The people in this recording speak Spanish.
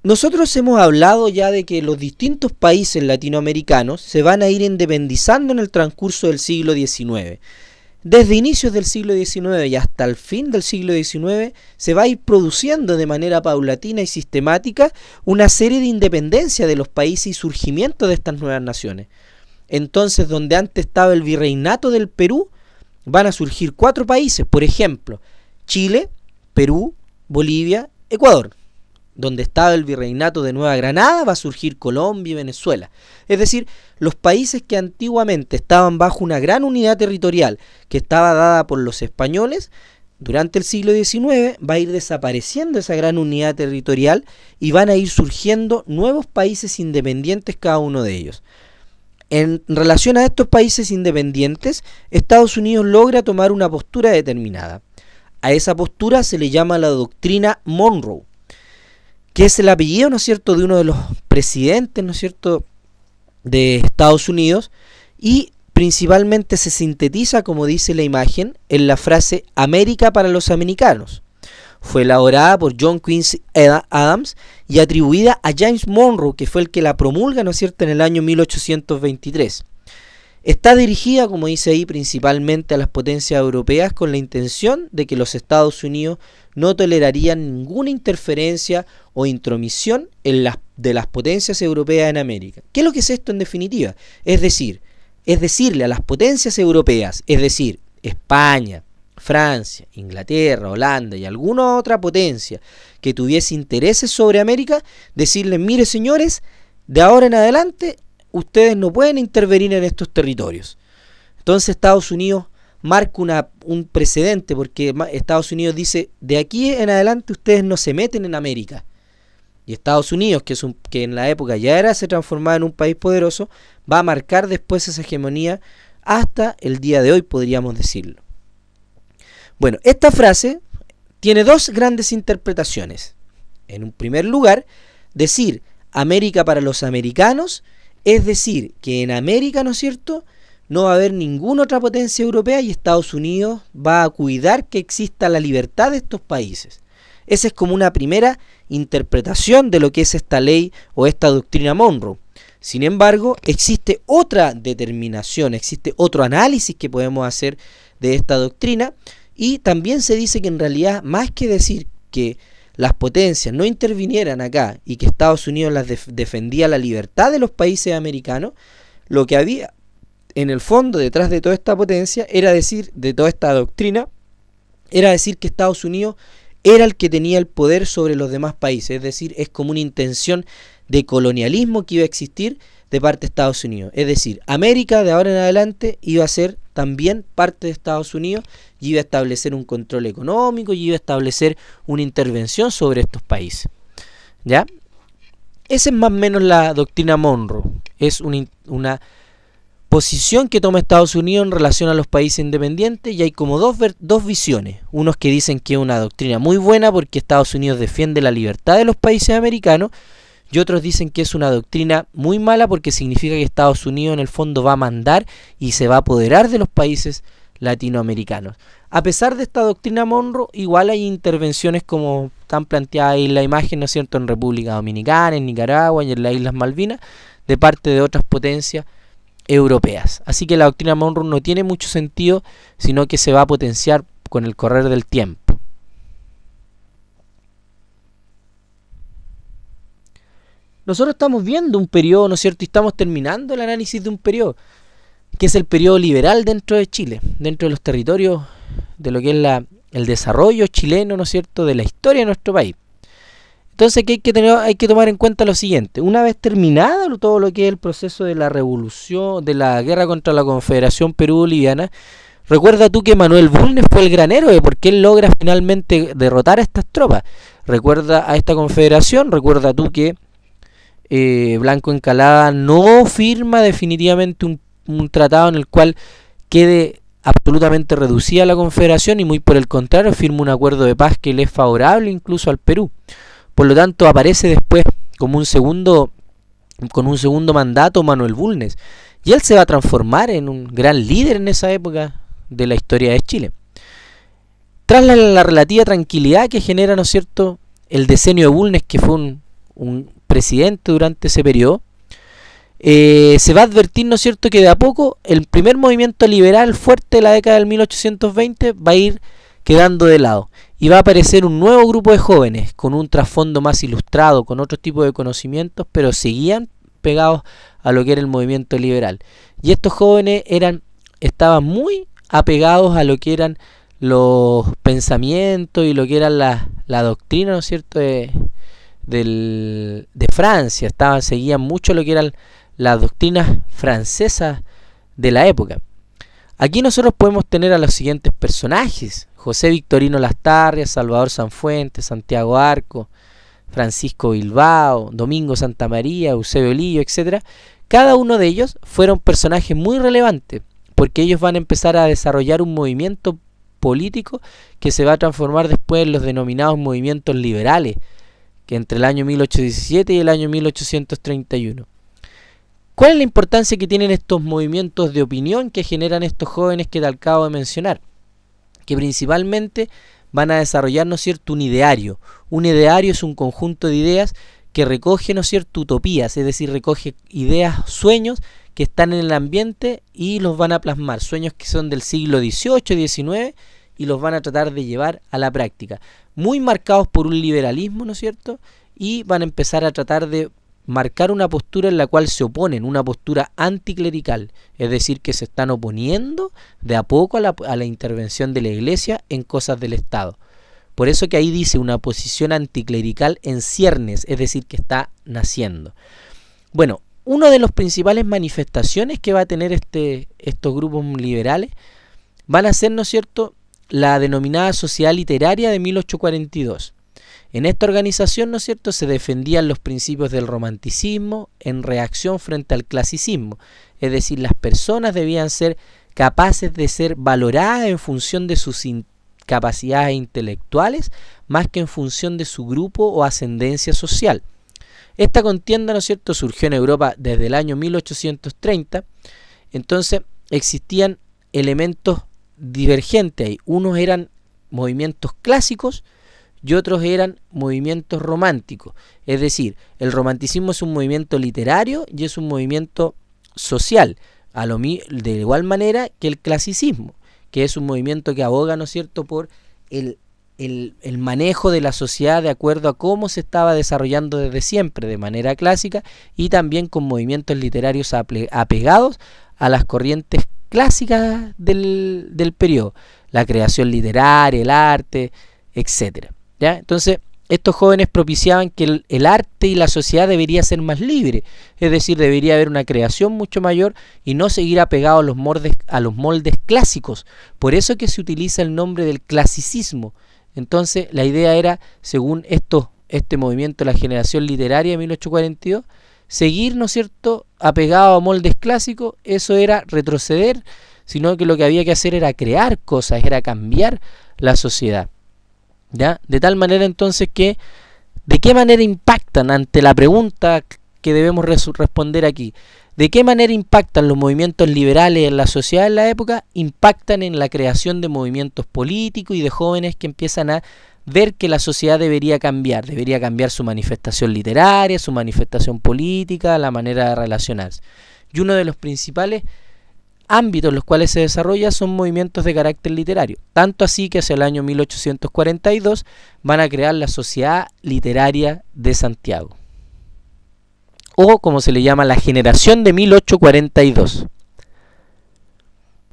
nosotros hemos hablado ya de que los distintos países latinoamericanos se van a ir independizando en el transcurso del siglo XIX. Desde inicios del siglo XIX y hasta el fin del siglo XIX se va a ir produciendo de manera paulatina y sistemática una serie de independencia de los países y surgimiento de estas nuevas naciones. Entonces, donde antes estaba el virreinato del Perú, van a surgir 4 países, por ejemplo, Chile, Perú, Bolivia, Ecuador. Donde estaba el virreinato de Nueva Granada va a surgir Colombia y Venezuela. Es decir, los países que antiguamente estaban bajo una gran unidad territorial que estaba dada por los españoles, durante el siglo XIX va a ir desapareciendo esa gran unidad territorial y van a ir surgiendo nuevos países independientes cada uno de ellos. En relación a estos países independientes, Estados Unidos logra tomar una postura determinada. A esa postura se le llama la doctrina Monroe, que es el apellido, ¿no es cierto?, de uno de los presidentes, ¿no es cierto?, de Estados Unidos, y principalmente se sintetiza, como dice la imagen, en la frase América para los americanos. Fue elaborada por John Quincy Adams y atribuida a James Monroe, que fue el que la promulga, ¿no es cierto?, en el año 1823. Está dirigida, como dice ahí, principalmente a las potencias europeas con la intención de que los Estados Unidos no tolerarían ninguna interferencia o intromisión de las potencias europeas en América. ¿Qué es lo que es esto en definitiva? Es decirle a las potencias europeas, es decir, España, Francia, Inglaterra, Holanda y alguna otra potencia que tuviese intereses sobre América, decirles, mire señores, de ahora en adelante ustedes no pueden intervenir en estos territorios. Entonces Estados Unidos marca un precedente, porque Estados Unidos dice, de aquí en adelante ustedes no se meten en América. Y Estados Unidos, que en la época ya se transformaba en un país poderoso, va a marcar después esa hegemonía hasta el día de hoy, podríamos decirlo. Bueno, esta frase tiene 2 grandes interpretaciones. En un primer lugar, decir América para los americanos, es decir, que en América, ¿no es cierto?, no va a haber ninguna otra potencia europea y Estados Unidos va a cuidar que exista la libertad de estos países. Esa es como una primera interpretación de lo que es esta ley o esta doctrina Monroe. Sin embargo, existe otra determinación, existe otro análisis que podemos hacer de esta doctrina, y también se dice que en realidad, más que decir que las potencias no intervinieran acá y que Estados Unidos defendía la libertad de los países americanos, lo que había en el fondo detrás de toda esta potencia era decir, de toda esta doctrina, era decir que Estados Unidos era el que tenía el poder sobre los demás países. Es decir, es como una intención de colonialismo que iba a existir de parte de Estados Unidos. Es decir, América de ahora en adelante iba a ser también parte de Estados Unidos y iba a establecer un control económico y iba a establecer una intervención sobre estos países. ¿Ya? Esa es más o menos la doctrina Monroe. Es una posición que toma Estados Unidos en relación a los países independientes, y hay como dos visiones. Unos que dicen que es una doctrina muy buena porque Estados Unidos defiende la libertad de los países americanos, y otros dicen que es una doctrina muy mala porque significa que Estados Unidos en el fondo va a mandar y se va a apoderar de los países latinoamericanos. A pesar de esta doctrina Monroe, igual hay intervenciones como están planteadas ahí en la imagen, ¿no es cierto?, en República Dominicana, en Nicaragua y en las Islas Malvinas, de parte de otras potencias europeas. Así que la doctrina Monroe no tiene mucho sentido, sino que se va a potenciar con el correr del tiempo. Nosotros estamos viendo un periodo, ¿no es cierto?, y estamos terminando el análisis de un periodo, que es el periodo liberal dentro de Chile, dentro de los territorios de lo que es el desarrollo chileno, ¿no es cierto?, de la historia de nuestro país. Entonces hay que tomar en cuenta lo siguiente: una vez terminado todo lo que es el proceso de la revolución, de la guerra contra la Confederación Perú-Boliviana, recuerda tú que Manuel Bulnes fue el gran héroe porque él logra finalmente derrotar a estas tropas. Recuerda a esta confederación, recuerda tú que Blanco Encalada no firma definitivamente un tratado en el cual quede absolutamente reducida la confederación, y muy por el contrario firma un acuerdo de paz que le es favorable incluso al Perú. Por lo tanto, aparece después con un segundo mandato Manuel Bulnes, y él se va a transformar en un gran líder en esa época de la historia de Chile. Tras la relativa tranquilidad que genera, ¿no es cierto?, el decenio de Bulnes, que fue un presidente durante ese periodo, se va a advertir, ¿no es cierto?, que de a poco el primer movimiento liberal fuerte de la década del 1820 va a ir quedando de lado y va a aparecer un nuevo grupo de jóvenes con un trasfondo más ilustrado, con otro tipo de conocimientos, pero seguían pegados a lo que era el movimiento liberal. Y estos jóvenes estaban muy apegados a lo que eran los pensamientos y lo que era la doctrina, ¿no es cierto?, de Francia. Seguían mucho lo que eran las doctrinas francesas de la época. Aquí nosotros podemos tener a los siguientes personajes: José Victorino Lastarria, Salvador Sanfuentes, Santiago Arco, Francisco Bilbao, Domingo Santamaría, Eusebio Lillo, etc. Cada uno de ellos fueron personajes muy relevantes, porque ellos van a empezar a desarrollar un movimiento político que se va a transformar después en los denominados movimientos liberales, que entre el año 1817 y el año 1831. ¿Cuál es la importancia que tienen estos movimientos de opinión que generan estos jóvenes que te acabo de mencionar? Que principalmente van a desarrollar, ¿no es cierto?, un ideario. Un ideario es un conjunto de ideas que recoge, ¿no es cierto?, utopías, es decir, recoge ideas, sueños que están en el ambiente y los van a plasmar, sueños que son del siglo XVIII, XIX, y los van a tratar de llevar a la práctica, muy marcados por un liberalismo, ¿no es cierto?, y van a empezar a tratar de marcar una postura en la cual se oponen, una postura anticlerical, es decir, que se están oponiendo de a poco a la intervención de la Iglesia en cosas del Estado. Por eso que ahí dice una posición anticlerical en ciernes, es decir, que está naciendo. Bueno, una de las principales manifestaciones que va a tener estos grupos liberales van a ser, ¿no es cierto?, la denominada Sociedad Literaria de 1842. En esta organización, ¿no es cierto?, se defendían los principios del romanticismo en reacción frente al clasicismo. Es decir, las personas debían ser capaces de ser valoradas en función de sus capacidades intelectuales, más que en función de su grupo o ascendencia social. Esta contienda, ¿no es cierto?, surgió en Europa desde el año 1830. Entonces existían elementos divergentes ahí. Unos eran movimientos clásicos y otros eran movimientos románticos. Es decir, el romanticismo es un movimiento literario y es un movimiento social, de igual manera que el clasicismo, que es un movimiento que aboga, ¿no es cierto?, por el manejo de la sociedad de acuerdo a cómo se estaba desarrollando desde siempre, de manera clásica, y también con movimientos literarios apegados a las corrientes clásicas del periodo, la creación literaria, el arte, etc. ¿Ya? Entonces, estos jóvenes propiciaban que el arte y la sociedad debería ser más libre, es decir, debería haber una creación mucho mayor y no seguir apegado a los moldes clásicos. Por eso que se utiliza el nombre del clasicismo. Entonces, la idea era, según este movimiento de la generación literaria de 1842, seguir, ¿no es cierto?, apegado a moldes clásicos. Eso era retroceder, sino que lo que había que hacer era crear cosas, era cambiar la sociedad. ¿Ya? De tal manera entonces que, ¿de qué manera impactan, ante la pregunta que debemos responder aquí? ¿De qué manera impactan los movimientos liberales en la sociedad en la época? Impactan en la creación de movimientos políticos y de jóvenes que empiezan a ver que la sociedad debería cambiar su manifestación literaria, su manifestación política, la manera de relacionarse. Y uno de los principales ámbitos en los cuales se desarrolla son movimientos de carácter literario, tanto así que hacia el año 1842 van a crear la Sociedad Literaria de Santiago, o como se le llama, la generación de 1842.